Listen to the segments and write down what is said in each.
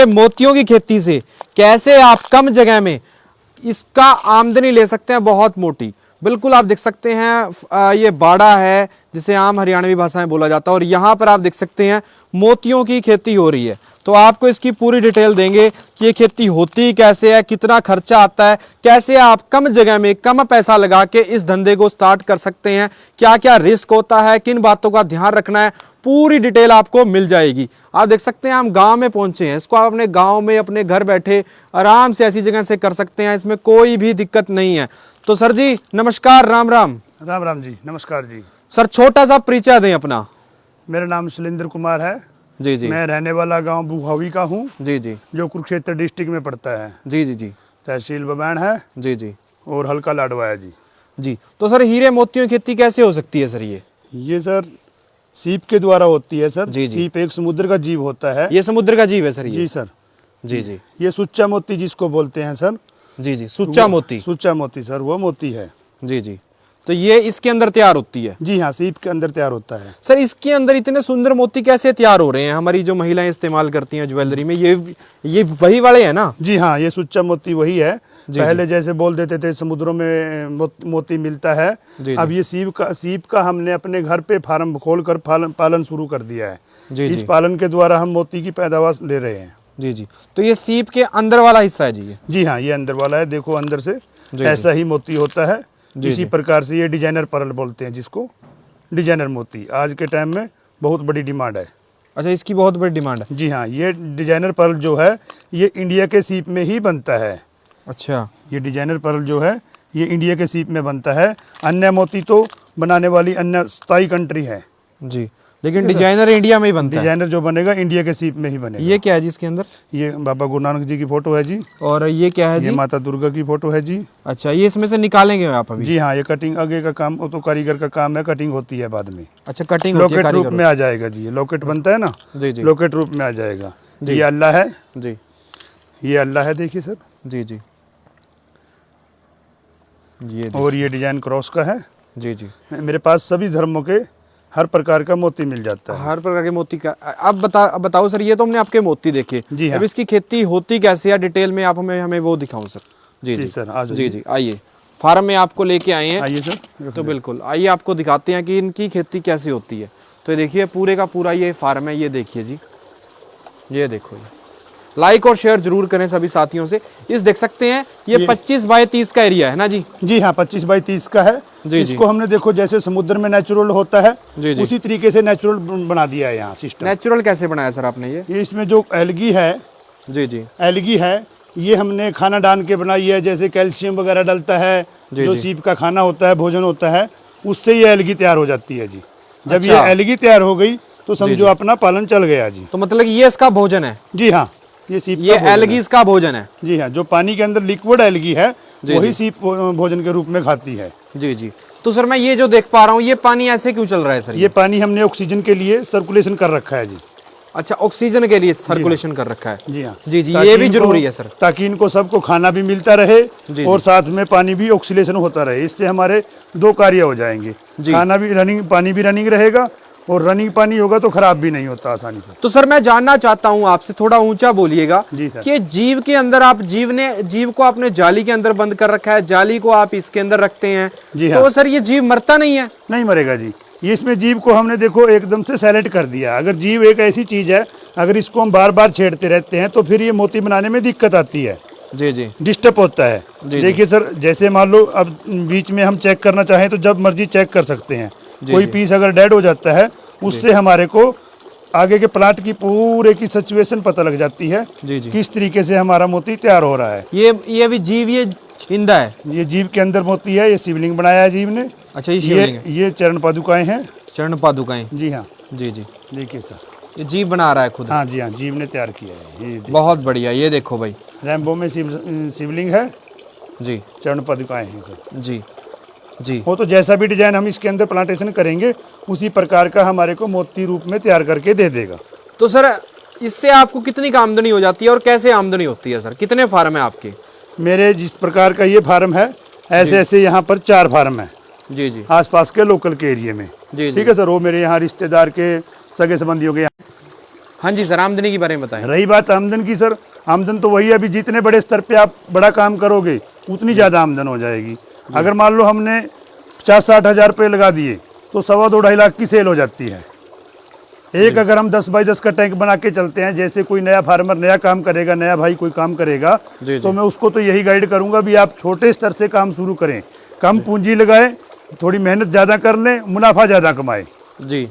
के मोतियों की खेती से कैसे आप कम जगह में इसका आमदनी ले सकते हैं, बहुत मोटी। बिल्कुल आप देख सकते हैं ये बाड़ा है जिसे आम हरियाणवी भाषा में बोला जाता है, और यहाँ पर आप देख सकते हैं मोतियों की खेती हो रही है। तो आपको इसकी पूरी डिटेल देंगे कि ये खेती होती कैसे है, कितना खर्चा आता है, कैसे आप कम जगह में कम पैसा लगा के इस धंधे को स्टार्ट कर सकते हैं, क्या क्या रिस्क होता है, किन बातों का ध्यान रखना है, पूरी डिटेल आपको मिल जाएगी। आप देख सकते हैं हम गांव में पहुंचे हैं, इसको आप अपने गांव में अपने घर बैठे आराम से ऐसी जगह से कर सकते हैं, इसमें कोई भी दिक्कत नहीं है। तो सर जी नमस्कार, राम राम। राम राम जी, नमस्कार जी। सर छोटा सा परिचय दें अपना। मेरा नाम शैलेंद्र कुमार है जी जी। मैं रहने वाला गांव बुहावी का हूं जी जी। जो कुरुक्षेत्र डिस्ट्रिक्ट में पड़ता है। जी जी जी। तहसील बबैन है जी जी। और हल्का लाडवा है जी। जी तो सर हीरे मोतियों की खेती कैसे हो सकती है सर? ये सर सीप के द्वारा होती है सर। जी जी। सीप एक समुद्र का जीव होता है। ये समुद्र का जीव है सर? जी सर। जी जी। ये सुच्चा मोती जिसको बोलते हैं सर। जी जी, सुच्चा मोती। सुच्चा मोती सर, वो मोती है। जी जी। तो ये इसके अंदर तैयार होती है? जी हाँ, सीप के अंदर तैयार होता है। सर इसके अंदर इतने सुंदर मोती कैसे तैयार हो रहे हैं? हमारी जो महिलाएं इस्तेमाल करती हैं ज्वेलरी में, ये वही वाले हैं ना? जी हाँ, ये सुच्चा मोती वही है। पहले जैसे बोल देते थे समुद्रों में मोती मिलता है, अब ये सीप का हमने अपने घर पे फार्म खोल कर पालन शुरू कर दिया है। इस पालन के द्वारा हम मोती की पैदावार ले रहे हैं। जी जी। तो ये सीप के अंदर वाला हिस्सा है जी? जी हाँ, ये अंदर वाला है। देखो अंदर से ऐसा ही मोती होता है। इसी प्रकार से ये डिजाइनर पर्ल बोलते हैं जिसको, डिजाइनर मोती आज के टाइम में बहुत बड़ी डिमांड है। अच्छा, इसकी बहुत बड़ी डिमांड है? जी हाँ, ये डिजाइनर पर्ल जो है ये इंडिया के सीप में ही बनता है। अच्छा। ये डिजाइनर पर्ल जो है ये इंडिया के सीप में बनता है। अन्य मोती तो बनाने वाली अन्य 27 कंट्री है जी, लेकिन डिजाइनर इंडिया में ही बनता है। डिजाइनर जो बनेगा इंडिया के सीप में ही बनेगा। ये क्या है जी इसके अंदर? ये बाबा गुरु नानक जी की फोटो है जी। और ये क्या है जी? ये माता दुर्गा की फोटो है जी। अच्छा, ये इसमें से निकालेंगे आप अभी? जी हाँ, ये कटिंग आगे का काम वो तो कारीगर का काम है, कटिंग होती है बाद में। अच्छा, कटिंग लॉकेट रूप में आ जाएगा जी। ये लॉकेट बनता है ना जी जी, लॉकेट रूप में आ जाएगा। ये अल्लाह है जी, ये अल्लाह है देखिए सर। जी जी। और ये डिजाइन क्रॉस का है। जी जी। मेरे पास सभी धर्मों के हर प्रकार का मोती मिल जाता है। हर प्रकार के मोती का। अब बताओ सर, ये तो हमने आपके मोती देखे। जी हाँ। अब इसकी खेती होती कैसे है डिटेल में आप हमें वो दिखाओ सर। जी जी सर, आ जाइए। जी जी, आइए। फार्म में आपको लेके आए हैं। आइए सर। तो बिल्कुल आइए, आपको दिखाते हैं कि इनकी खेती कैसे होती है। तो देखिए पूरे का पूरा ये फार्म है, ये देखिए जी, ये देखो। लाइक और शेयर जरूर करें सभी साथियों से। इस देख सकते हैं ये 25 बाय 30 का एरिया है ना जी? जी हाँ, 25 बाय 30 का है। इसको हमने देखो जैसे समुद्र में नेचुरल होता है उसी तरीके से नेचुरल बना दिया है यहाँ सिस्टम। नेचुरल कैसे बनाया सर आपने? ये इसमें जो एल्गी है जी जी, एल्गी है ये हमने खाना डाल के बनाई है। जैसे कैल्शियम वगैरह डलता है, जो सीप का खाना होता है, भोजन होता है, उससे ये एल्गी तैयार हो जाती है जी। जब ये एल्गी तैयार हो गई तो समझो अपना पालन चल गया जी। तो मतलब ये इसका भोजन है? जी हाँ, ये सीप ये एल्गी इसका भोजन है। जी हाँ, जो पानी के अंदर लिक्विड एल्गी है वही सीप भोजन के रूप में खाती है। जी जी। तो सर मैं ये जो देख पा रहा हूँ, ये पानी ऐसे क्यों चल रहा है सर? ये पानी हमने ऑक्सीजन के लिए सर्कुलेशन कर रखा है जी। अच्छा, ऑक्सीजन के लिए सर्कुलेशन कर रखा है। जी हाँ। जी जी, ये भी जरूरी है सर, ताकि इनको सबको खाना भी मिलता रहे और साथ में पानी भी ऑक्सीडेशन होता रहे। इससे हमारे दो कार्य हो जाएंगे, खाना भी रनिंग, पानी भी रनिंग रहेगा, और रनिंग पानी होगा तो खराब भी नहीं होता आसानी से। तो सर मैं जानना चाहता हूँ आपसे, थोड़ा ऊंचा बोलिएगा कि जीव के अंदर आप जीव को आपने जाली के अंदर बंद कर रखा है, जाली को आप इसके अंदर रखते हैं। जी हाँ। तो सर ये जीव मरता नहीं है? नहीं मरेगा जी। ये इसमें जीव को हमने देखो एकदम से साइलेंट कर दिया। अगर जीव एक ऐसी चीज है, अगर इसको हम बार बार छेड़ते रहते हैं तो फिर ये मोती बनाने में दिक्कत आती है। जी जी, डिस्टर्ब होता है। देखिए सर, जैसे मान लो अब बीच में हम चेक करना चाहें तो जब मर्जी चेक कर सकते हैं। कोई पीस अगर डेड हो जाता है उससे हमारे को आगे के प्लांट की पूरे की सिचुएशन पता लग जाती है। किस तरीके से हमारा मोती तैयार हो रहा है। ये भी जीव, ये जिंदा है? ये जीव के अंदर मोती है। ये शिवलिंग बनाया है जीव ने। अच्छा, ये शिवलिंग है। ये चरण पादुकाएं हैं। चरण पादुकाएं? जी हाँ। जी जी, देखिए सर, ये जीव बना रहा है खुद? हाँ जी हाँ, जीव ने तैयार किया है। ये बहुत बढ़िया, ये देखो भाई, रैम्बो में शिवलिंग है जी, चरण पादुकाएं हैं सर। जी जी। वो तो जैसा भी डिजाइन हम इसके अंदर प्लांटेशन करेंगे उसी प्रकार का हमारे को मोती रूप में तैयार करके दे देगा। तो सर इससे आपको कितनी का आमदनी हो जाती है और कैसे आमदनी होती है सर? कितने फार्म है आपके? मेरे जिस प्रकार का ये फार्म है ऐसे ऐसे यहाँ पर 4 फार्म है। जी जी, आसपास के लोकल के एरिया में। जी, ठीक है सर। वो मेरे यहाँ रिश्तेदार के सगे संबंधियों के यहाँ हाँ जी सर, आमदनी के बारे में बताएं। रही बात आमदन की सर, आमदन तो वही है, अभी जितने बड़े स्तर पे आप बड़ा काम करोगे उतनी ज़्यादा आमदन हो जाएगी। अगर मान लो हमने 50-60 हज़ार रुपये लगा दिए तो 2.25 लाख की सेल हो जाती है। एक अगर हम 10 बाई 10 का टैंक बना के चलते हैं, जैसे कोई नया फार्मर नया काम करेगा, नया भाई कोई काम करेगा, तो मैं उसको तो यही गाइड करूंगा भी आप छोटे स्तर से काम शुरू करें, कम पूंजी लगाएं, थोड़ी मेहनत ज़्यादा कर लें, मुनाफा ज़्यादा कमाएं। जी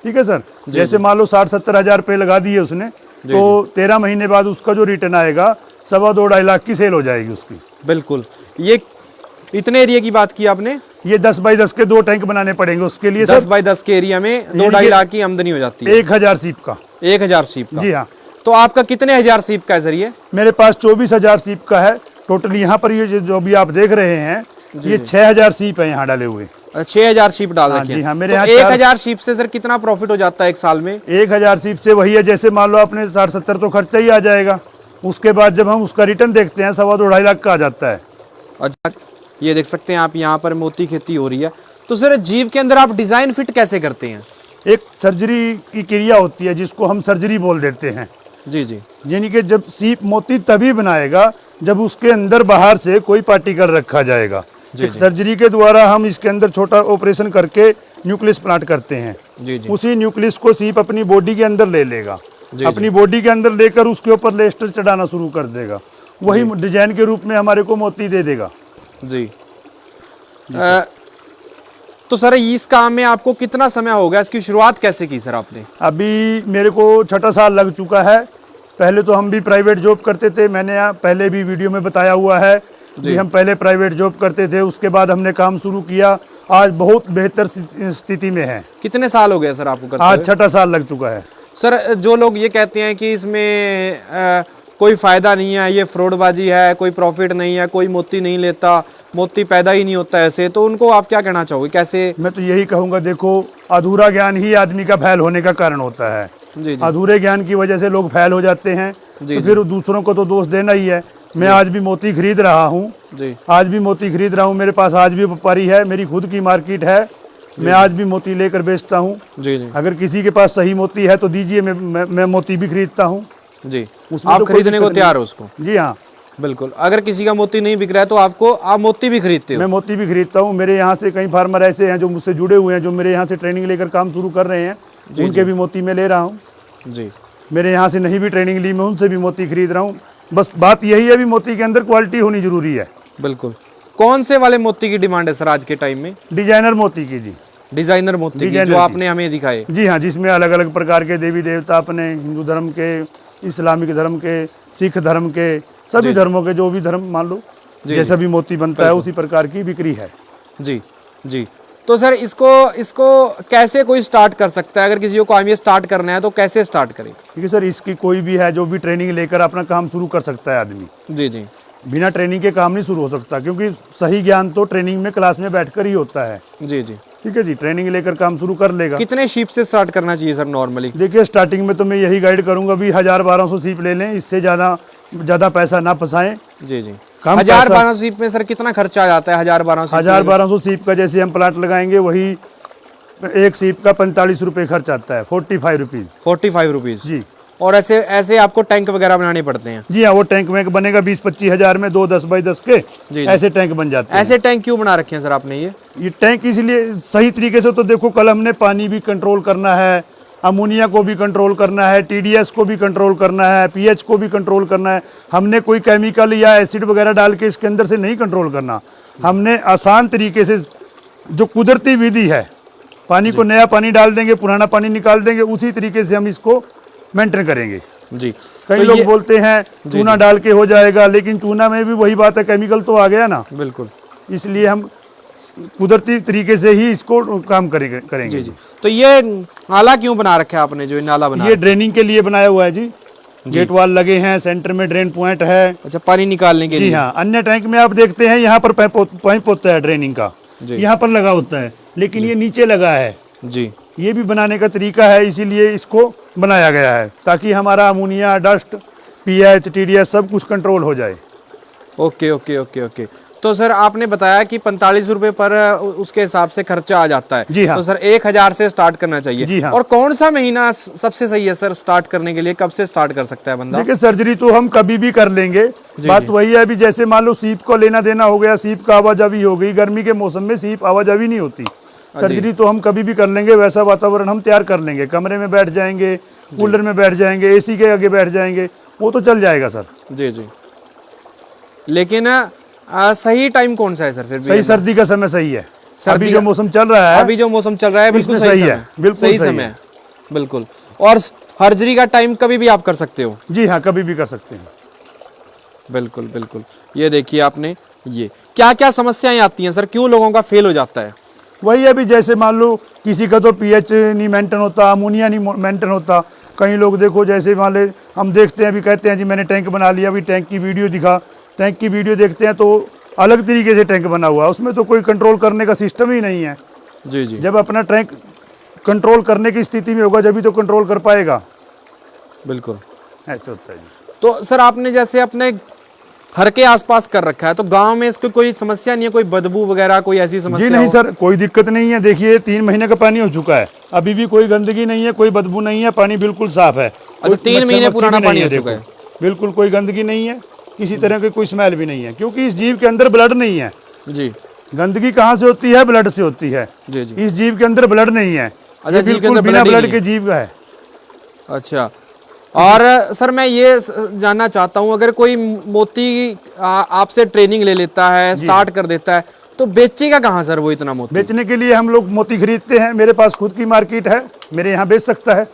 ठीक है सर। जैसे मान लो 60-70 हज़ार रुपये लगा दिए उसने, तो 13 महीने बाद उसका जो रिटर्न आएगा 2.25 लाख की सेल हो जाएगी उसकी। बिल्कुल। ये इतने एरिया की बात की आपने? ये 10 बाई 10 के 2 टैंक बनाने पड़ेंगे उसके लिए। 10 बाई 10 के एरिया में 2-2.5 लाख की आमदनी हो जाती है। 1000 सीप का। 1000 सीप का? जी हाँ। तो आपका कितने हजार सीप का है सर ये? मेरे पास 24,000 सीप का है टोटल। यहाँ पर ये जो भी आप देख रहे हैं, ये 6000 सीप है यहाँ डाले हुए। 6000 सीप डाल रखे हैं। जी हाँ, मेरे तो यहाँ 1000 सीप से सर कितना प्रॉफिट हो जाता है एक साल में? 1000 सीप से वही है, जैसे मान लो आपने 60-70 तो खर्चा ही आ जाएगा, उसके बाद जब हम उसका रिटर्न देखते हैं 2.25 लाख का आ जाता है। अच्छा, ये देख सकते हैं आप, यहाँ पर मोती खेती हो रही है। तो सर जीव के अंदर आप डिजाइन फिट कैसे करते हैं? एक सर्जरी की क्रिया होती है जिसको हम सर्जरी बोल देते हैं। जी जी। यानी कि जब सीप मोती तभी बनाएगा जब उसके अंदर बाहर से कोई पार्टिकल रखा जाएगा। एक सर्जरी के द्वारा हम इसके अंदर छोटा ऑपरेशन करके न्यूक्लियस प्लांट करते हैं। जी जी। उसी न्यूक्लियस को सीप अपनी बॉडी के अंदर ले लेगा, अपनी बॉडी के अंदर लेकर उसके ऊपर लेस्टर चढ़ाना शुरू कर देगा, वही डिजाइन के रूप में हमारे को मोती दे देगा। जी। तो सर इस काम में आपको कितना समय हो गया? इसकी शुरुआत कैसे की सर आपने? अभी मेरे को 6ठा साल लग चुका है। पहले तो हम भी प्राइवेट जॉब करते थे, मैंने पहले भी वीडियो में बताया हुआ है कि हम पहले प्राइवेट जॉब करते थे, उसके बाद हमने काम शुरू किया। आज बहुत बेहतर स्थिति में है। कितने साल हो गए सर आपको करते हुए? आज 6ठा साल लग चुका है। सर जो लोग ये कहते हैं कि इसमें कोई फायदा नहीं है, ये फ्रॉडबाजी है, कोई प्रॉफिट नहीं है, कोई मोती नहीं लेता, मोती पैदा ही नहीं होता ऐसे, तो उनको आप क्या कहना चाहोगे? कैसे? मैं तो यही कहूँगा, देखो अधूरा ज्ञान ही आदमी का फैल होने का कारण होता है। जी जी। अधूरे ज्ञान की वजह से लोग फैल हो जाते हैं, तो फिर दूसरों को तो दोष देना ही है। मैं आज भी मोती खरीद रहा हूँ, आज भी मोती खरीद रहा हूँ, मेरे पास आज भी व्यापारी है, मेरी खुद की मार्केट है, मैं आज भी मोती लेकर बेचता हूँ। अगर किसी के पास सही मोती है तो दीजिए, मैं मोती भी खरीदता हूँ। जी, आप खरीदने को तैयार हो उसको? जी हाँ बिल्कुल। अगर किसी का मोती नहीं बिक रहा है तो आप मोती भी खरीदते हो? मैं मोती भी खरीदता हूँ। मेरे यहाँ से कई फार्मर ऐसे हैं जो मुझसे जुड़े हुए हैं, जो मेरे यहाँ से ट्रेनिंग लेकर काम शुरू कर रहे हैं, उनके भी मोती मैं ले रहा हूँ। जी। मेरे यहाँ से नहीं भी ट्रेनिंग ली, मैं उनसे भी मोती खरीद रहा हूँ। बस बात यही है भी मोती के अंदर क्वालिटी होनी जरूरी है। बिल्कुल। कौन से वाले मोती की डिमांड है सर आज के टाइम में? डिजाइनर मोती की। जी, डिजाइनर मोती की, जो आपने हमें दिखाए? जी हाँ, जिसमें अलग अलग प्रकार के देवी देवता, अपने हिंदू धर्म के, इस्लामिक धर्म के, सिख धर्म के, सभी धर्मों के जो भी धर्म मान लो जैसा भी मोती बनता है उसी प्रकार की बिक्री है। जी जी। तो सर इसको कैसे कोई स्टार्ट कर सकता है? अगर किसी को काम ये स्टार्ट करना है तो कैसे स्टार्ट करें? ठीक है सर, इसकी कोई भी है जो भी ट्रेनिंग लेकर अपना काम शुरू कर सकता है आदमी। जी जी। बिना ट्रेनिंग के काम नहीं शुरू हो सकता, क्योंकि सही ज्ञान तो ट्रेनिंग में क्लास में बैठकर ही होता है। जी जी। ठीक है जी, ट्रेनिंग लेकर काम शुरू कर लेगा। कितने शीप से स्टार्ट करना चाहिए सर नॉर्मली? देखिए स्टार्टिंग में तो मैं यही गाइड करूंगा भी 1000-1200 सीप ले लें, इससे ज़्यादा पैसा ना फंसाएं। जी जी। 1000-1200 सीप में सर कितना खर्चा आ जाता है? 1000-1200 सीप का जैसे हम प्लांट लगाएंगे वही एक सीप का 45 रुपये खर्च आता है, 45 रुपीज़। 45 रुपीज़ जी। और ऐसे आपको टैंक वगैरह बनाने पड़ते हैं? जी हाँ, वो टैंक वैंक बनेगा 20-25 हज़ार में, 2 10 बाई 10 के ऐसे टैंक बन जाते हैं। ऐसे टैंक क्यों बना रखे हैं सर आपने? ये टैंक इसलिए सही तरीके से, तो देखो कल हमने पानी भी कंट्रोल करना है, अमोनिया को भी कंट्रोल करना है, TDS को भी कंट्रोल करना है, pH को भी कंट्रोल करना है। हमने कोई केमिकल या एसिड वगैरह डाल के इसके अंदर से नहीं कंट्रोल करना। हमने आसान तरीके से जो कुदरती विधि है, पानी को नया पानी डाल देंगे, पुराना पानी निकाल देंगे, उसी तरीके से हम इसको मेंटेन करेंगे। जी। कई लोग बोलते हैं चूना डाल के हो जाएगा, लेकिन चूना में भी वही बात है, केमिकल तो आ गया ना। बिल्कुल। इसलिए हम कुदरती तरीके से ही इसको काम करेंगे। जी जी। तो ये नाला क्यों बना रखा है आपने? जो नाला बना, ये ड्रेनिंग के लिए बनाया हुआ है जी। गेट वाल लगे हैं, सेंटर में ड्रेन पॉइंट है। अच्छा, पानी निकालने के लिए? जी हाँ। अन्य टैंक में आप देखते हैं यहाँ पर पाइप होता है ड्रेनिंग का, यहाँ पर लगा होता है, लेकिन ये नीचे लगा है। जी। ये भी बनाने का तरीका है, इसीलिए इसको बनाया गया है, ताकि हमारा अमोनिया, डस्ट, pH, TDS सब कुछ कंट्रोल हो जाए। Okay okay okay okay. तो सर आपने बताया कि 45 रुपए पर उसके हिसाब से खर्चा आ जाता है। जी हाँ। तो सर 1000 से स्टार्ट करना चाहिए। जी हाँ। और कौन सा महीना सबसे सही है सर स्टार्ट करने के लिए, कब से स्टार्ट कर सकता है बंदा? देखिए सर्जरी तो हम कभी भी कर लेंगे, बात वही है। अभी जैसे मान लो सीप को लेना देना हो गया, सीप का आवाजावी हो गई, गर्मी के मौसम में सीप आवाजावी नहीं होती, सर्जरी तो हम कभी भी कर लेंगे। वैसा वातावरण हम तैयार कर लेंगे, कमरे में बैठ जाएंगे, कूलर में बैठ जाएंगे, एसी के आगे बैठ जाएंगे, वो तो चल जाएगा सर। जी जी। लेकिन सही टाइम कौन सा है सर? फिर भी सही सर्दी का समय सही है। सर्दी अभी जो मौसम चल रहा है, अभी जो मौसम चल रहा है बिल्कुल इसमें सही सही समय है, बिल्कुल सही सही समय है। है, बिल्कुल। और सर्जरी का टाइम कभी भी आप कर सकते हो? जी हाँ, कभी भी कर सकते हैं। बिल्कुल बिल्कुल। ये देखिए आपने, ये क्या क्या समस्याएं आती हैं सर, क्यों लोगों का फेल हो जाता है? वही अभी जैसे मान लो किसी का तो पीएच नहीं मेंटेन होता, अमोनिया नहीं मेंटेन होता। कई लोग देखो जैसे मान ले हम देखते हैं, अभी कहते हैं जी मैंने टैंक बना लिया, अभी टैंक की वीडियो दिखा, टैंक की वीडियो देखते हैं तो अलग तरीके से टैंक बना हुआ है, उसमें तो कोई कंट्रोल करने का सिस्टम ही नहीं है। जी जी। जब अपना टैंक कंट्रोल करने की स्थिति में होगा जब तो कंट्रोल कर पाएगा। बिल्कुल ऐसे होता है जी। तो सर आपने जैसे अपने घर के आसपास कर रखा है, तो गांव में इसकी कोई समस्या नहीं है, कोई बदबू वगैरह कोई ऐसी समस्या? जी नहीं सर, कोई दिक्कत नहीं है। देखिए 3 महीने का पानी हो चुका है, अभी भी कोई गंदगी नहीं है, कोई बदबू नहीं है, पानी बिल्कुल साफ है। अच्छा, 3 महीने पुराना पानी हो चुका है, बिल्कुल कोई गंदगी नहीं है, किसी तरह की कोई स्मेल भी नहीं है, क्योंकि इस जीव के अंदर ब्लड नहीं है। जी। गंदगी कहाँ से होती है? ब्लड से होती है। जी जी। इस जीव के अंदर ब्लड नहीं है। अच्छा, ये जीव के बिल्कुल अंदर बिना blood ही ब्लड नहीं के जीव है। अच्छा। और सर मैं ये जानना चाहता हूँ, अगर कोई मोती आपसे ट्रेनिंग ले लेता है, स्टार्ट कर देता है, तो बेचेगा कहाँ सर वो इतना मोती? बेचने के लिए हम लोग मोती खरीदते हैं, मेरे पास खुद की मार्केट है, मेरे यहाँ बेच सकता है।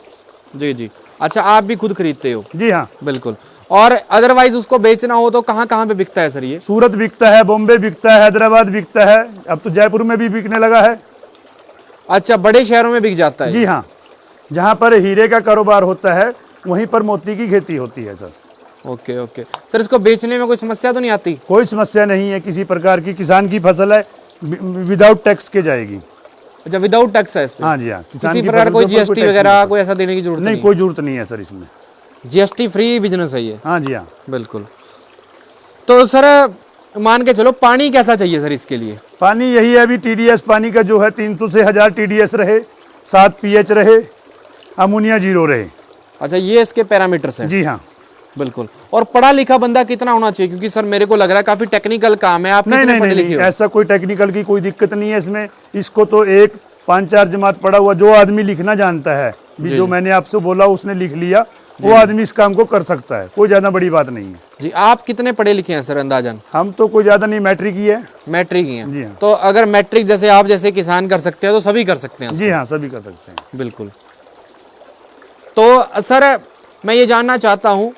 जी जी। अच्छा, आप भी खुद खरीदते हो? जी हाँ। बिल्कुल। और अदरवाइज उसको बेचना हो तो कहाँ कहाँ पे बिकता है सर ये? सूरत बिकता है, बॉम्बे बिकता है, हैदराबाद बिकता है, अब तो जयपुर में भी बिकने लगा है। अच्छा, बड़े शहरों में बिक जाता है? जी हाँ, जहाँ पर हीरे का कारोबार होता है वहीं पर मोती की खेती होती है सर। Okay okay. सर इसको बेचने में कोई समस्या तो नहीं आती? कोई समस्या नहीं है किसी प्रकार की, किसान की फसल है, विदाउट टैक्स के जाएगी। अच्छा, विदाउट टैक्स है इसमें? हाँ जी हाँ, किसी प्रकार कोई जीएसटी वगैरह कोई ऐसा देने की जरूरत नहीं, कोई जरूरत नहीं है सर इसमें। जीएसटी फ्री बिजनेस है ये? हाँ जी हाँ, बिल्कुल। तो सर मान के चलो, पानी कैसा चाहिए सर इसके लिए? पानी यही है अभी टीडीएस पानी का जो है 300 से 1000 टीडीएस रहे, 7 पीएच रहे, अमोनिया 0 रहे। अच्छा, ये इसके पैरामीटर्स हैं? जी हाँ। बिल्कुल। और पढ़ा लिखा बंदा कितना होना चाहिए? क्योंकि सर मेरे को लग रहा है काफी टेक्निकल काम है, आप नहीं कितने नहीं पढ़े नहीं, लिखे हो? ऐसा कोई टेक्निकल की कोई दिक्कत नहीं है इसमें। इसको तो एक 5-4 जमात पढ़ा हुआ जो आदमी लिखना जानता है, जो मैंने आपसे बोला उसने लिख लिया, वो आदमी इस काम को कर सकता है, कोई ज्यादा बड़ी बात नहीं है। जी। आप कितने पढ़े लिखे हैं सर अंदाजन? हम तो कोई ज्यादा नहीं, मैट्रिक ही है। मैट्रिक ही हैं? जी हाँ। तो अगर मैट्रिक जैसे आप जैसे किसान कर सकते हैं तो सभी कर सकते हैं? जी हाँ, सभी कर सकते हैं। बिल्कुल। तो सर मैं ये जानना चाहता हूँ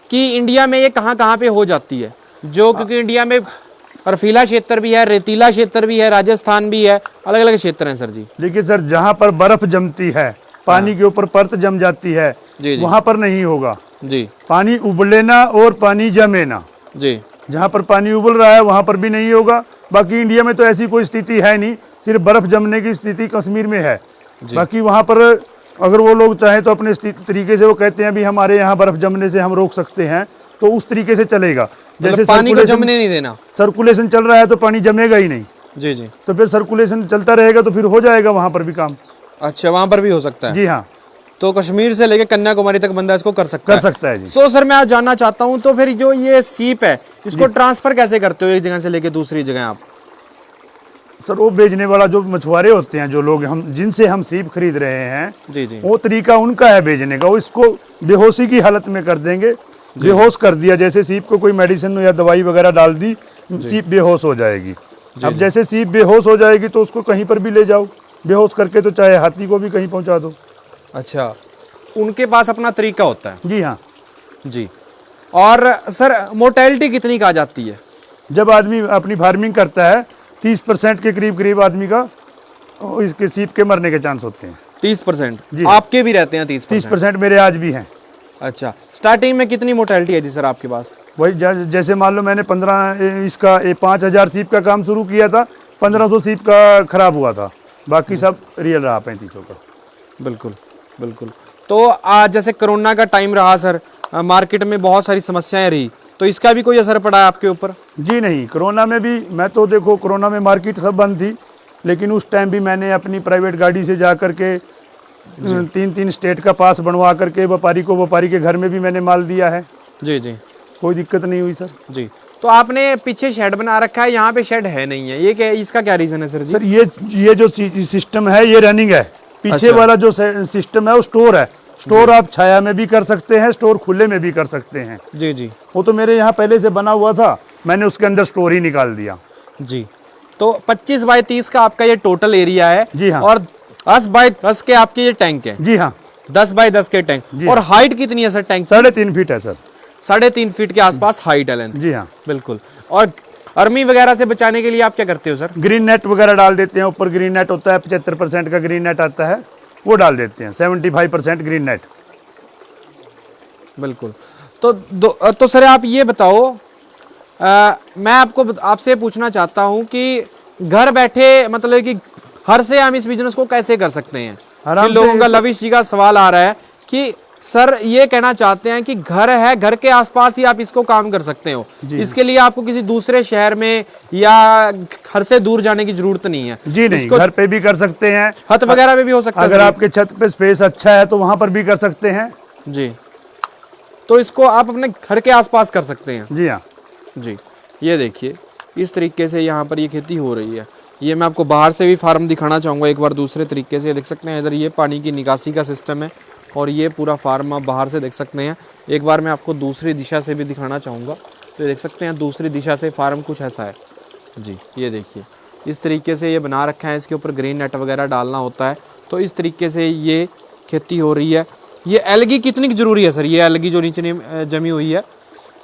कि इंडिया में ये कहाँ कहाँ पे हो जाती है, जो क्योंकि इंडिया में बर्फीला क्षेत्र भी है, रेतीला क्षेत्र भी है, राजस्थान भी है, अलग अलग क्षेत्र हैं सर जी। देखिए सर, जहाँ पर बर्फ जमती है, पानी के ऊपर परत जम जाती है, जी जी। वहाँ पर नहीं होगा। जी पानी उबले ना और पानी जमे ना। जी। जहाँ पर पानी उबल रहा है वहाँ पर भी नहीं होगा। बाकी इंडिया में तो ऐसी कोई स्थिति है नहीं, सिर्फ बर्फ जमने की स्थिति कश्मीर में है। बाकी वहाँ पर अगर वो लोग चाहें तो अपने तरीके से वो कहते हैं भी हमारे यहाँ बर्फ जमने से हम रोक सकते हैं, तो उस तरीके से चलेगा। जैसे पानी को जमने नहीं देना, सर्कुलेशन चल रहा है तो पानी जमेगा ही नहीं। जी जी। तो फिर सर्कुलेशन चलता रहेगा तो फिर हो जाएगा वहाँ पर भी काम। अच्छा, वहाँ पर भी हो सकता है? जी हाँ। तो कश्मीर से लेकर कन्याकुमारी तक बंदा इसको कर सकता है जी। सो सर मैं आज जानना चाहता हूँ, तो फिर जो ये सीप है इसको ट्रांसफर कैसे करते हो एक जगह से लेके दूसरी जगह आप? सर वो बेचने वाला जो मछुआरे होते हैं, जो लोग हम जिनसे हम सीप खरीद रहे हैं, जी जी, वो तरीका उनका है बेचने का। वो इसको बेहोशी की हालत में कर देंगे, बेहोश कर दिया, जैसे सीप को कोई मेडिसिन या दवाई वगैरह डाल दी, सीप बेहोश हो जाएगी। अब जैसे सीप बेहोश हो जाएगी तो उसको कहीं पर भी ले जाओ, बेहोश करके तो चाहे हाथी को भी कहीं पहुंचा दो। अच्छा, उनके पास अपना तरीका होता है? जी हाँ जी। और सर मोर्टेलिटी कितनी का आ जाती है जब आदमी अपनी फार्मिंग करता है? 30% के करीब करीब आदमी का इसके सीप के मरने के चांस होते हैं। 30%? जी। आपके भी रहते हैं 30%? 30% मेरे आज भी हैं। अच्छा, स्टार्टिंग में कितनी मोर्टेलिटी है जी सर आपके पास? वही जैसे मान लो मैंने 5000 सीप का काम शुरू किया था, 1500 सीप का खराब हुआ था, बाकी सब रियल रहा 3500 का। बिल्कुल बिल्कुल। तो आज जैसे कोरोना का टाइम रहा सर, मार्केट में बहुत सारी समस्याएं रही, तो इसका भी कोई असर पड़ा है आपके ऊपर? जी नहीं, कोरोना में भी मैं तो देखो, कोरोना में मार्केट सब बंद थी, लेकिन उस टाइम भी मैंने अपनी प्राइवेट गाड़ी से जा करके 3 स्टेट का पास बनवा करके व्यापारी के घर में भी मैंने माल दिया है। जी जी कोई दिक्कत नहीं हुई सर। जी। तो आपने पीछे शेड बना रखा है, यहाँ पे शेड है नहीं है, ये क्या, इसका क्या रीजन है सर जी? सर ये जो सिस्टम है ये रनिंग है। पीछे अच्छा। वाला जो सिस्टम है वो स्टोर है। स्टोर आप छाया में भी कर सकते हैं, स्टोर खुले में भी कर सकते हैं। जी जी वो तो मेरे यहाँ पहले से बना हुआ था, मैंने उसके अंदर स्टोर ही निकाल दिया। जी। तो 25 बाय 30 का आपका ये टोटल एरिया है। जी हाँ। और 10 बाय 10 के आपके ये टैंक है। जी हाँ। 10 बाय 10 के टैंक। जी और हाँ। हाइट कितनी है सर टैंक? 3.5 फीट है सर। 3.5 फीट के आसपास हाइट है, लेंथ। जी हाँ। बिल्कुल। और अर्मी वगैरह से बचाने के लिए आप क्या करते हो सर? ग्रीन नेट वगैरह डाल देते हैं, ऊपर ग्रीन नेट होता है, 75% का ग्रीन नेट आता है, वो डाल देते हैं। 75% ग्रीन नेट। बिल्कुल। तो सर आप ये बताओ, मैं आपसे पूछना चाहता हूं कि घर बैठे मतलब कि घर से हम इस बिजनेस को कैसे कर सकते हैं? आराम कि लोगों से। का लविश जी का सवाल आ रहा है कि सर ये कहना चाहते हैं कि घर है, घर के आसपास ही आप इसको काम कर सकते हो, इसके लिए आपको किसी दूसरे शहर में या घर से दूर जाने की जरूरत नहीं है। जी नहीं, घर पे भी कर सकते हैं, छत वगैरह पे भी हो सकता है। अगर आपके छत पे स्पेस अच्छा है तो वहां पर भी कर सकते हैं। जी। तो इसको आप अपने घर के आसपास कर सकते हैं। जी हाँ। जी। ये देखिए इस तरीके से यहाँ पर ये खेती हो रही है। ये मैं आपको बाहर से भी फार्म दिखाना चाहूँगा एक बार दूसरे तरीके से। देख सकते हैं इधर ये पानी की निकासी का सिस्टम है और ये पूरा फार्म आप बाहर से देख सकते हैं। एक बार मैं आपको दूसरी दिशा से भी दिखाना चाहूँगा। तो देख सकते हैं दूसरी दिशा से फार्म कुछ ऐसा है। जी ये देखिए इस तरीके से ये बना रखा है, इसके ऊपर ग्रीन नेट वगैरह डालना होता है। तो इस तरीके से ये खेती हो रही है। ये एलगी कितनी ज़रूरी है सर? ये एलगी जो नीचे जमी हुई है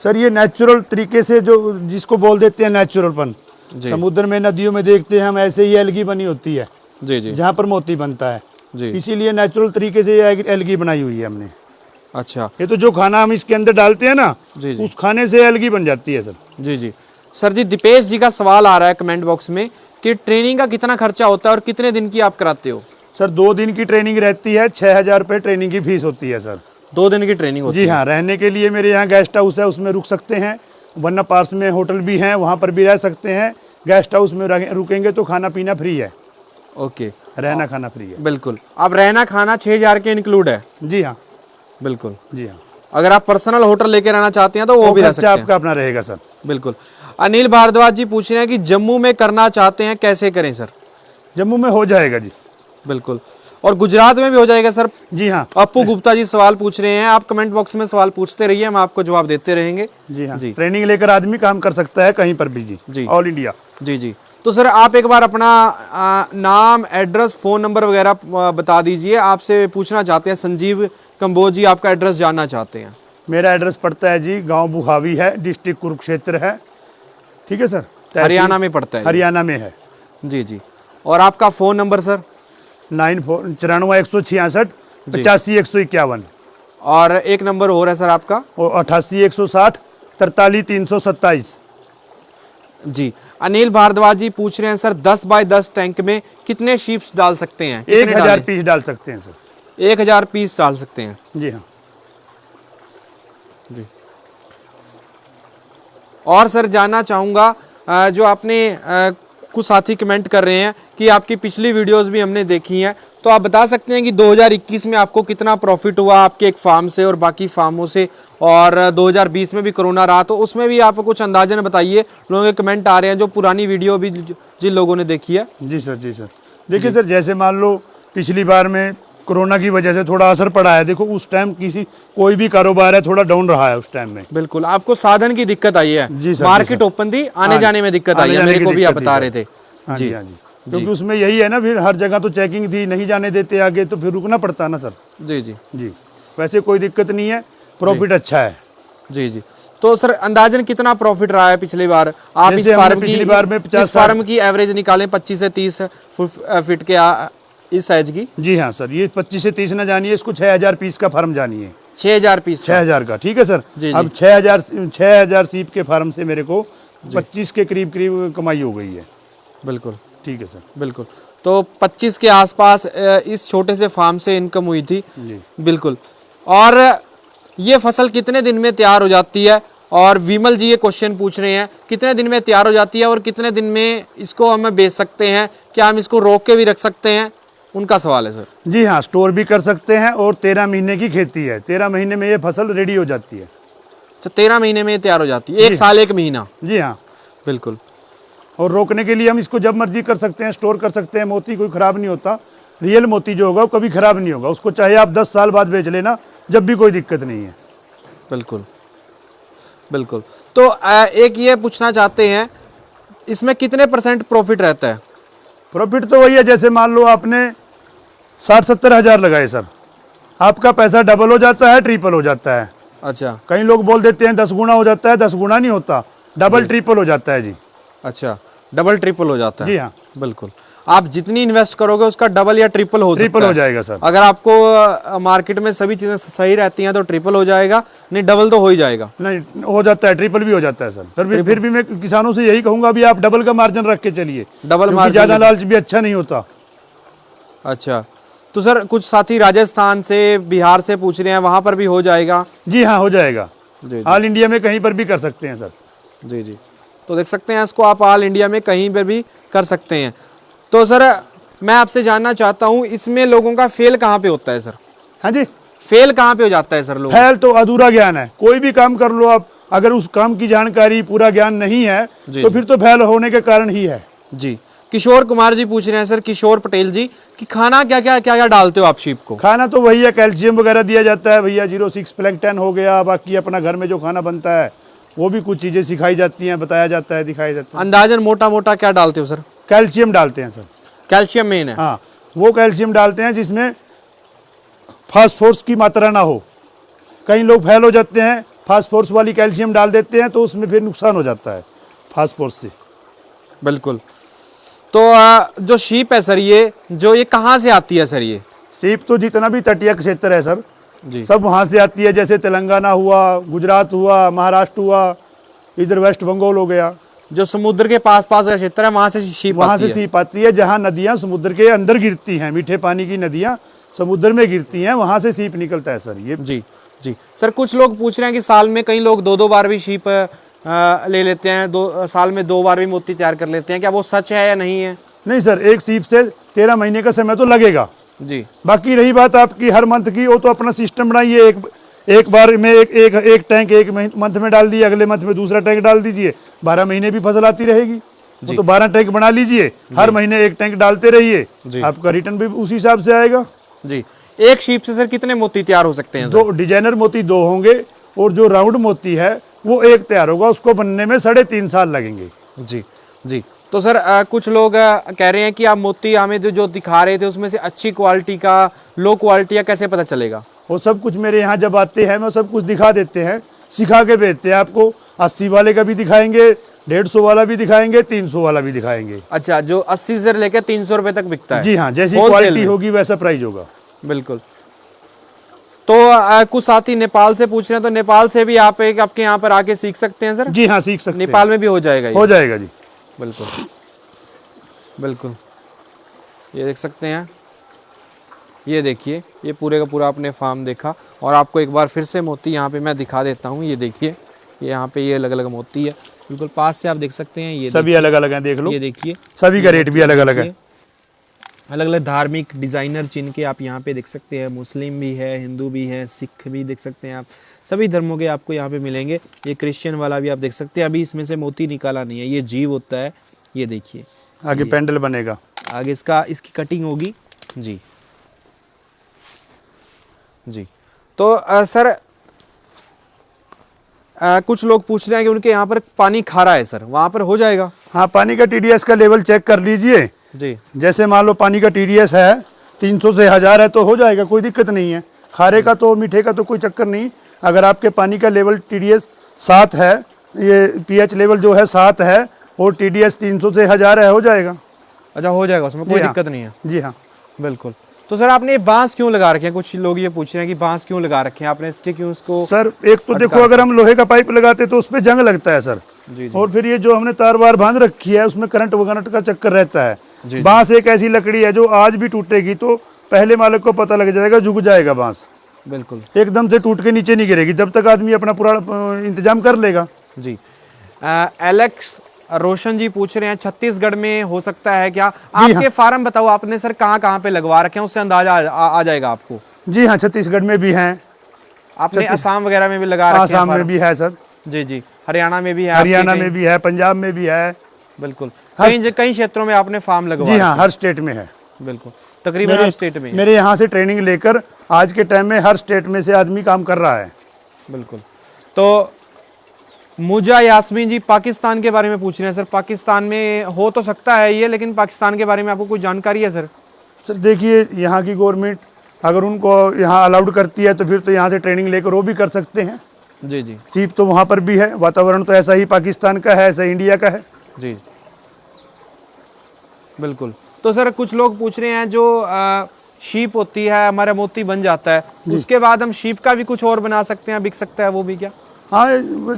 सर, ये नेचुरल तरीके से, जो जिसको बोल देते हैं नेचुरलपन, समुद्र में नदियों में देखते हैं हम, ऐसे ही एलगी बनी होती है। जी जी। जहाँ पर मोती बनता है जी। इसीलिए नेचुरल तरीके से ये एलगी बनाई हुई है हमने। अच्छा। ये तो जो खाना हम इसके अंदर डालते हैं ना, जी जी। उस खाने से एलगी बन जाती है सर। जी जी। सर जी दीपेश जी का सवाल आ रहा है कमेंट बॉक्स में कि ट्रेनिंग का कितना खर्चा होता है और कितने दिन की आप कराते हो? सर 2 दिन की ट्रेनिंग रहती है, 6,000 रुपये ट्रेनिंग की फीस होती है सर। 2 दिन की ट्रेनिंग होती है? जी हाँ। रहने के लिए मेरे यहाँ गेस्ट हाउस है, उसमें रुक सकते हैं, वरना पास में होटल भी हैं, वहाँ पर भी रह सकते हैं। गेस्ट हाउस में रुकेंगे तो खाना पीना फ्री है। ओके। रहना खाना फ्री है। बिल्कुल। अब रहना खाना 6,000 के इंक्लूड है? जी हाँ। बिल्कुल। जी हाँ। अगर आप पर्सनल होटल लेके रहना चाहते हैं तो वो भी रह सकते हैं। आपका अपना रहेगा सर। बिल्कुल। अनिल भारद्वाज जी पूछ रहे हैं कि जम्मू में करना चाहते हैं, कैसे करें सर? जम्मू में हो जाएगा जी। बिल्कुल। और गुजरात में भी हो जाएगा सर? जी हाँ। अप्पू गुप्ता जी सवाल पूछ रहे हैं। आप कमेंट बॉक्स में सवाल पूछते रहिए, हम आपको जवाब देते रहेंगे। जी हाँ। जी। ट्रेनिंग लेकर आदमी काम कर सकता है कहीं पर भी जी। जी। All India. जी जी। तो सर आप एक बार अपना नाम, एड्रेस, फ़ोन नंबर वगैरह बता दीजिए। आपसे पूछना चाहते हैं संजीव कंबोज जी, आपका एड्रेस जानना चाहते हैं। मेरा एड्रेस पड़ता है जी, गांव बुहावी है, डिस्ट्रिक्ट कुरुक्षेत्र है। ठीक है सर। हरियाणा में पड़ता है? हरियाणा में है जी जी। और आपका फ़ोन नंबर सर? 94 166 85 151। और एक नंबर और है सर आपका? और 88 160 43 327। जी। अनिल भारद्वाज जी पूछ रहे हैं सर 10 बाय 10 टैंक में कितने शीप्स डाल सकते हैं? 1000 पीस डाल सकते हैं सर। 1000 पीस डाल सकते हैं? जी हाँ। जी। और सर जानना चाहूँगा, जो आपने कुछ साथी कमेंट कर रहे हैं कि आपकी पिछली वीडियोस भी हमने देखी हैं, तो आप बता सकते हैं कि 2021 में आपको कितना प्रॉफिट हुआ आपके एक फार्म से और बाकी फार्मों से, और 2020 में भी कोरोना रहा तो उसमें भी आप कुछ अंदाजन बताइए। लोगों के कमेंट आ रहे हैं जो पुरानी वीडियो भी जिन लोगों ने देखी है। जी सर। जी सर। देखिए सर, जैसे मान लो पिछली बार में कोरोना की वजह से थोड़ा असर पड़ा है। देखो उस टाइम कोई भी कारोबार है थोड़ा डाउन रहा है उस टाइम में। बिल्कुल। आपको साधन की दिक्कत आई है? जी सर। मार्केट ओपन थी, आने जाने में दिक्कत आई है, मेरे को भी आप बता रहे थे। हाँ जी। हाँ जी। क्योंकि उसमें यही है ना, फिर हर जगह तो चेकिंग थी, नहीं जाने देते आगे, तो फिर रुकना पड़ता ना सर। जी जी जी। वैसे कोई दिक्कत नहीं है, प्रॉफिट अच्छा है। जी जी। तो सर अंदाजन कितना प्रॉफिट रहा है पिछली बार? आप इस फार्म की एवरेज निकालें 25 से 30 फीट के इस साइज की। जी हाँ सर, ये 25 से 30 ना जानिए, इसको 6000 पीस का फार्म जानिए। 6000 पीस? 6000 का। ठीक है सर। जी, अब 6000 सीप के फार्म से मेरे को 25 के करीब करीब कमाई हो गई है। बिल्कुल। ठीक है सर। बिल्कुल। तो 25 के आसपास इस छोटे से फार्म से इनकम हुई थी। जी। बिल्कुल। और ये फसल कितने दिन में तैयार हो जाती है और विमल जी ये क्वेश्चन पूछ रहे हैं कितने दिन में तैयार हो जाती है और कितने दिन में इसको हम बेच सकते हैं, क्या हम इसको रोक के भी रख सकते हैं, उनका सवाल है सर। जी हाँ, स्टोर भी कर सकते हैं और 13 महीने की खेती है, 13 महीने में ये फसल रेडी हो जाती है। अच्छा 13 महीने में तैयार हो जाती है, एक साल 1 महीना। जी हाँ बिल्कुल। और रोकने के लिए हम इसको जब मर्जी कर सकते हैं, स्टोर कर सकते हैं। मोती कोई ख़राब नहीं होता, रियल मोती जो होगा वो कभी ख़राब नहीं होगा, उसको चाहे आप 10 साल बाद बेच लेना, जब भी कोई दिक्कत नहीं है। बिल्कुल बिल्कुल। तो एक ये पूछना चाहते हैं इसमें कितने % प्रॉफिट रहता है? प्रॉफिट तो वही है, जैसे मान लो आपने 60-70 हज़ार लगाए सर, आपका पैसा डबल हो जाता है, ट्रिपल हो जाता है। अच्छा। कई लोग बोल देते हैं 10 गुना हो जाता है, 10 गुना नहीं होता, डबल ट्रिपल हो जाता है जी। अच्छा, डबल ट्रिपल हो जाता है। जी हाँ, बिल्कुल। आप जितनी इन्वेस्ट करोगे उसका डबल या ट्रिपल हो सकता है। ट्रिपल हो जाएगा सर। अगर आपको मार्केट में सभी चीजें सही रहती हैं तो ट्रिपल हो जाएगा, नहीं डबल तो हो ही जाएगा। नहीं हो जाता है, ट्रिपल भी हो जाता है सर। फिर भी मैं किसानों से यही कहूंगा भी आप डबल का मार्जिन रख के चलिए, डबल मार्जिन, ज्यादा लालच भी अच्छा नहीं होता। अच्छा, तो सर कुछ साथी राजस्थान से, बिहार से पूछ रहे हैं, वहां पर भी हो जाएगा? जी हाँ, हो जाएगा। जी ऑल इंडिया में कहीं पर भी कर सकते हैं सर। जी जी। तो देख सकते हैं इसको आप ऑल इंडिया में कहीं पर भी कर सकते हैं। तो सर मैं आपसे जानना चाहता हूँ इसमें लोगों का फेल कहाँ पे होता है सर? हाँ जी, फेल कहाँ पे हो जाता है सर लोग? फेल तो अधूरा ज्ञान है, कोई भी काम कर लो आप, अगर उस काम की जानकारी पूरा ज्ञान नहीं है तो फिर तो फेल होने के कारण ही है। जी। किशोर कुमार जी पूछ रहे हैं सर, किशोर पटेल जी, कि खाना क्या क्या क्या क्या डालते हो आप शीप को? खाना तो वही है, कैल्शियम वगैरह दिया जाता है भैया, 06 प्लैंकटन हो गया, बाकी अपना घर में जो खाना बनता है वो भी कुछ चीजें सिखाई जाती हैं, बताया जाता है, दिखाया जाता है। अंदाजन मोटा मोटा क्या डालते हो सर? कैल्शियम डालते हैं सर। कैल्शियम मेन है। हाँ, वो कैल्शियम डालते हैं जिसमें फास्फोरस की मात्रा ना हो। कई लोग फेल हो जाते हैं, फास्फोरस वाली कैल्शियम डाल देते हैं तो उसमें फिर नुकसान हो जाता है फास्फोरस से। बिल्कुल। तो जो शीप है सर, ये कहाँ से आती है सर? ये सीप तो जितना भी तटीय क्षेत्र है सर जी, सब वहाँ से आती है, जैसे तेलंगाना हुआ, गुजरात हुआ, महाराष्ट्र हुआ, इधर वेस्ट बंगाल हो गया। जो समुद्र के पास पास का क्षेत्र है वहाँ से शीप वहाँ आती से है। सीप आती है, जहाँ नदियाँ समुद्र के अंदर गिरती हैं, मीठे पानी की नदियाँ समुद्र में गिरती हैं, वहाँ से सीप निकलता है सर ये। जी जी। सर कुछ लोग पूछ रहे हैं कि साल में कई लोग 2-2 बार भी शीप ले लेते हैं, साल में 2 बार भी मोती तैयार कर लेते हैं, क्या वो सच है या नहीं है? नहीं सर, एक सीप से 13 महीने का समय तो लगेगा जी। बाकी रही बात आपकी हर मंथ की, वो तो अपना सिस्टम बनाइए, एक बार में एक टैंक एक मंथ में डाल दिए, अगले मंथ में दूसरा टैंक डाल दीजिए, 12 महीने भी फसल आती रहेगी। वो तो 12 टैंक बना लीजिए, हर महीने एक टैंक डालते रहिए, आपका रिटर्न भी उसी हिसाब से आएगा। जी। एक शीप से सर कितने मोती तैयार हो सकते हैं? जो डिजाइनर मोती 2 होंगे और जो राउंड मोती है वो 1 तैयार होगा, उसको बनने में 3.5 साल लगेंगे। जी जी। तो सर कुछ लोग कह रहे हैं कि आप मोती हमें जो दिखा रहे थे उसमें से अच्छी क्वालिटी का, लो क्वालिटी का कैसे पता चलेगा? वो सब कुछ मेरे यहाँ जब आते हैं मैं सब कुछ दिखा देते हैं, सिखा के भेजते हैं आपको। 80 वाले का भी दिखाएंगे, 150 वाला भी दिखाएंगे, 300 वाला भी दिखाएंगे। अच्छा, जो 80 से लेकर 300 रुपए तक बिकता है? जी हाँ, जैसी Wholesale क्वालिटी में? होगी वैसा प्राइस होगा। बिल्कुल। तो कुछ साथी नेपाल से पूछ रहे हैं, तो नेपाल से भी आप आपके यहाँ पर आके सीख सकते हैं सर? जी हाँ, सीख सकते हैं। नेपाल में भी हो जाएगा ये? हो जाएगा जी। बिल्कुल बिल्कुल। ये देख सकते हैं, ये देखिए, ये पूरे का पूरा आपने फार्म देखा, और आपको एक बार फिर से मोती यहाँ पे मैं दिखा देता हूँ। ये देखिए, ये यहाँ पे ये अलग अलग मोती है, बिल्कुल पास से आप देख सकते हैं। ये सभी अलग अलग हैं, देख लो। ये देखिए, सभी का रेट भी अलग अलग है। अलग अलग धार्मिक डिजाइनर चिन्ह के आप यहाँ पे देख सकते हैं। मुस्लिम भी है, हिंदू भी है, सिख भी देख सकते हैं आप, सभी धर्मों के आपको यहाँ पे मिलेंगे। ये क्रिश्चियन वाला भी आप देख सकते हैं। अभी इसमें से मोती निकाला नहीं है, ये जीव होता है। ये देखिए, आगे पेंडल बनेगा, आगे इसकी कटिंग होगी जी जी। तो सर कुछ लोग पूछ रहे हैं कि उनके यहाँ पर पानी खारा है सर, वहाँ पर हो जाएगा? हाँ, पानी का TDS का लेवल चेक कर लीजिए जी। जैसे मान लो पानी का TDS है 300 से 1000 है तो हो जाएगा, कोई दिक्कत नहीं है। खारे का तो मीठे का तो कोई चक्कर नहीं। अगर आपके पानी का लेवल TDS 7 है, ये pH लेवल जो है 7 है और TDS 300 से 1000 है, हो जाएगा। अच्छा, हो जाएगा, उसमें कोई दिक्कत नहीं है? जी हाँ, बिल्कुल। तो सर आपने बांस क्यों लगा रखे हैं? कुछ लोग ये पूछ रहे हैं कि बांस क्यों लगा रखे हैं आपने, इसके क्यों उसको? सर एक तो देखो, अगर हम लोहे का पाइप लगाते तो उस पर जंग लगता है सर, जी, और फिर ये जो हमने तार वार बांध रखी है उसमें करंट वगरंट का चक्कर रहता है। बांस एक ऐसी लकड़ी है जो आज भी टूटेगी तो पहले मालिक को पता लग जाएगा, झुक जाएगा बांस। बिल्कुल एकदम से टूट के नीचे नहीं गिरेगी जब तक आदमी अपना पूरा इंतजाम कर लेगा। जी। एलेक्स रोशन जी पूछ रहे हैं छत्तीसगढ़ में हो सकता है क्या? आपके फार्म बताओ आपने सर कहाँ पे लगवा रखे हैं, उससे अंदाजा आ जाएगा आपको। जी हाँ, छत्तीसगढ़ में भी हैं, आपने असम वगैरह में भी लगा रखे हैं? आसाम में भी है सर। जी जी। हरियाणा में भी है? हरियाणा में भी है, पंजाब में भी है। बिल्कुल। कई क्षेत्रों में आपने फार्म लगवा? जी हाँ, हर स्टेट में है। बिल्कुल, तकरीबन हर स्टेट में। मेरे यहाँ से ट्रेनिंग लेकर आज के टाइम में हर स्टेट में से आदमी काम कर रहा है। बिल्कुल। तो मुजा यास्मीन जी पाकिस्तान के बारे में पूछ रहे हैं सर, पाकिस्तान में हो तो सकता है ये, लेकिन पाकिस्तान के बारे में आपको कुछ जानकारी है सर? सर देखिए, यहाँ की गवर्नमेंट अगर उनको यहाँ अलाउड करती है तो फिर तो यहाँ से ट्रेनिंग लेकर वो भी कर सकते हैं। जी जी। सीप तो वहाँ पर भी है, वातावरण तो ऐसा ही पाकिस्तान का है, ऐसा इंडिया का है। जी बिल्कुल। तो सर कुछ लोग पूछ रहे हैं जो शीप होती है हमारा मोती बन जाता है, उसके बाद हम शीप का भी कुछ और बना सकते हैं, बिक सकता है वो भी क्या? हाँ,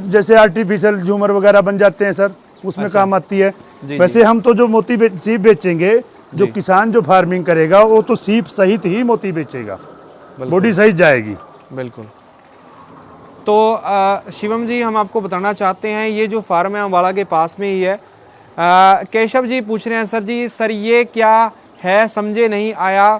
जैसे आर्टिफिशियल झूमर वगैरह बन जाते हैं सर, उसमें काम आती है। वैसे हम तो जो मोती सीप बेचेंगे, जो किसान जो फार्मिंग करेगा वो तो सीप सहित ही मोती बेचेगा, बॉडी सहित जाएगी। बिल्कुल। तो शिवम जी हम आपको बताना चाहते हैं ये जो फार्म है अम्बाला के पास में ही है। केशव जी पूछ रहे हैं सर ये क्या है, समझे नहीं आया,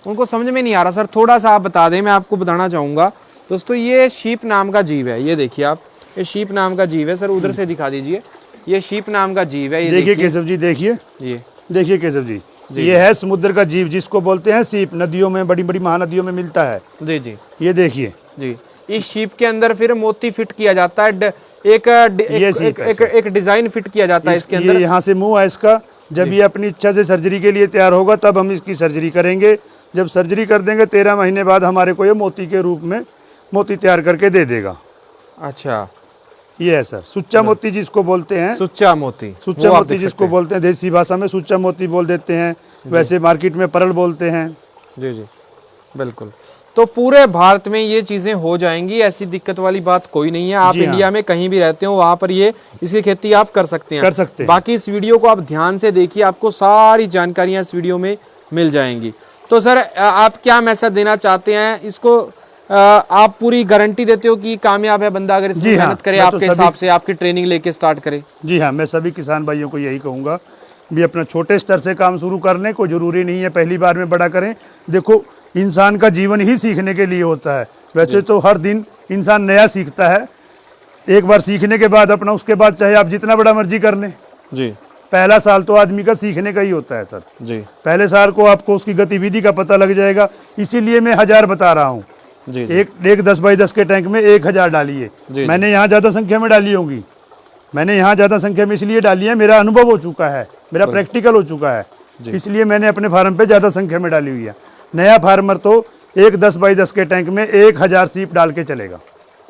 उनको समझ में नहीं आ रहा सर, थोड़ा सा आप बता दें, मैं आपको बताना चाहूँगा। दोस्तों ये शीप नाम का जीव है, ये देखिए आप, ये शीप नाम का जीव है सर, उधर से दिखा दीजिए, ये शीप नाम का जीव है। ये देखिए केशव जी, देखिए ये देखिए केशव जी, ये है समुद्र का जीव जिसको बोलते हैं सीप, नदियों में, बड़ी बड़ी महानदियों में मिलता है। जी जी। ये देखिए जी, इस शीप के अंदर फिर मोती फिट किया जाता है, एक डिजाइन फिट किया जाता है इसके अंदर। यहाँ से मुंह है इसका, जब ये अपनी इच्छा से सर्जरी के लिए तैयार होगा तब हम इसकी सर्जरी करेंगे। जब सर्जरी कर देंगे 13 महीने बाद हमारे को ये मोती के रूप में मोती तैयार करके दे देगा। अच्छा, ये है सर सुच्चा मोती जिसको बोलते हैं, सुच्चा मोती, सुच्चा मोती जिसको बोलते हैं, देसी भाषा में सुच्चा मोती बोल देते हैं, वैसे मार्केट में परल बोलते हैं। जी जी बिल्कुल। तो पूरे भारत में ये चीजें हो जाएंगी, ऐसी दिक्कत वाली बात कोई नहीं है। आप इंडिया में कहीं भी रहते हो वहां पर ये इसकी खेती आप कर सकते हैं। बाकी इस वीडियो को आप ध्यान से देखिए, आपको सारी जानकारियां इस वीडियो में मिल जाएंगी। तो सर आप क्या मैसेज देना चाहते हैं इसको? आप पूरी गारंटी देते हो कि कामयाब है बंदा अगर इसमें मेहनत करे, आपके हिसाब से आपकी ट्रेनिंग लेके स्टार्ट करे? जी हाँ, मैं सभी किसान भाइयों को यही कहूँगा भी अपना छोटे स्तर से काम शुरू करने को, जरूरी नहीं है पहली बार में बड़ा करें। देखो इंसान का जीवन ही सीखने के लिए होता है, वैसे तो हर दिन इंसान नया सीखता है। एक बार सीखने के बाद अपना उसके बाद चाहे आप जितना बड़ा मर्जी कर लें जी, पहला साल तो आदमी का सीखने का ही होता है सर जी। पहले साल को आपको उसकी गतिविधि का पता लग जाएगा, इसीलिए मैं 1000 बता रहा हूँ। जी, एक 10 बाई 10 के टैंक में 1000 डालिए। मैंने यहाँ ज़्यादा संख्या में डाली होंगी, मैंने यहाँ ज़्यादा संख्या में इसलिए डाली है, मेरा अनुभव हो चुका है, मेरा प्रैक्टिकल हो चुका है, इसलिए मैंने अपने फार्म पे ज़्यादा संख्या में डाली हुई है। नया फार्मर तो एक 10 बाई 10 के टैंक में 1000 सीप डाल के चलेगा।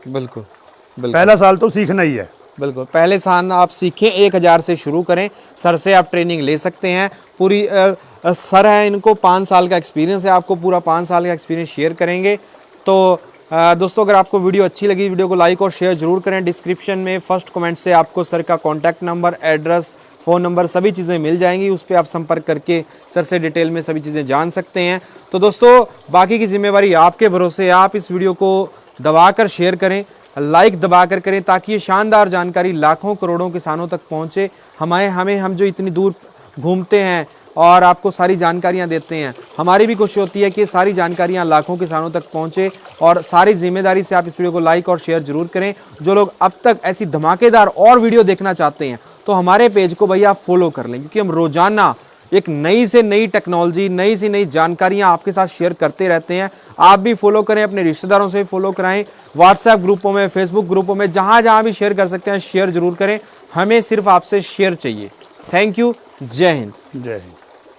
बिल्कुल, पहला साल तो सीखना ही है। बिल्कुल, पहले साल आप सीखें, 1000 से शुरू करें। सर से आप ट्रेनिंग ले सकते हैं पूरी। सर है, इनको 5 साल का एक्सपीरियंस है, आपको पूरा 5 साल का एक्सपीरियंस शेयर करेंगे। तो दोस्तों अगर आपको वीडियो अच्छी लगी, वीडियो को लाइक और शेयर जरूर करें। डिस्क्रिप्शन में फर्स्ट कमेंट से आपको सर का contact number, address, phone number सभी चीज़ें मिल जाएंगी, उस पर आप संपर्क करके सर से डिटेल में सभी चीज़ें जान सकते हैं। तो दोस्तों बाकी की जिम्मेवारी आपके भरोसे, आप इस वीडियो को दबाकर शेयर करें, लाइक दबाकर करें, ताकि ये शानदार जानकारी लाखों करोड़ों किसानों तक पहुँचे। हम जो इतनी दूर घूमते हैं और आपको सारी जानकारियां देते हैं, हमारी भी कोशिश होती है कि सारी जानकारियां लाखों किसानों तक पहुंचे। और सारी जिम्मेदारी से आप इस वीडियो को लाइक और शेयर जरूर करें। जो लोग अब तक ऐसी धमाकेदार और वीडियो देखना चाहते हैं तो हमारे पेज को भैया फॉलो कर लें, क्योंकि हम रोजाना एक नई से नई टेक्नोलॉजी, नई से नई जानकारियां आपके साथ शेयर करते रहते हैं। आप भी फॉलो करें, अपने रिश्तेदारों से फॉलो कराएं, व्हाट्सएप ग्रुपों में, फेसबुक ग्रुपों में, जहां जहां भी शेयर कर सकते हैं शेयर जरूर करें। हमें सिर्फ आपसे शेयर चाहिए। Thank you. जय हिंद। जय हिंद।